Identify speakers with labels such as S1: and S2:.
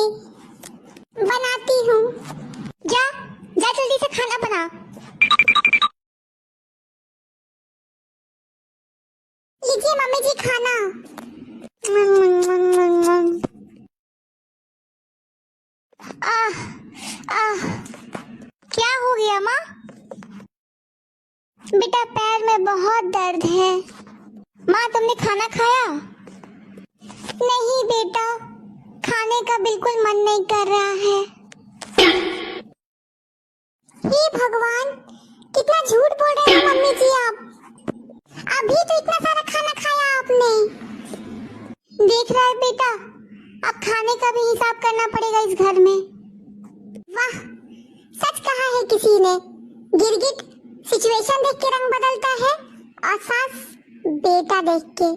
S1: खाएंगे? बनाती हूँ। जा जा जल्दी से खाना बना। लीजिए मम्मी जी खाना। आह आह, क्या हो गया माँ? बेटा पैर में बहुत दर्द है। माँ तुमने खाना खाया? नहीं बेटा, खाने का बिल्कुल मन नहीं कर रहा है। हे भगवान, कितना झूठ बोल रहे हो मम्मी जी आप। अभी तो इतना सारा खाना खाया आपने। देख रहा है बेटा, अब खाने का भी हिसाब करना पड़ेगा इस घर में। वाह, सच कहा है किसी ने, गिरगिट सिचुएशन देख के रंग बदलता है और सास बेटा देख के।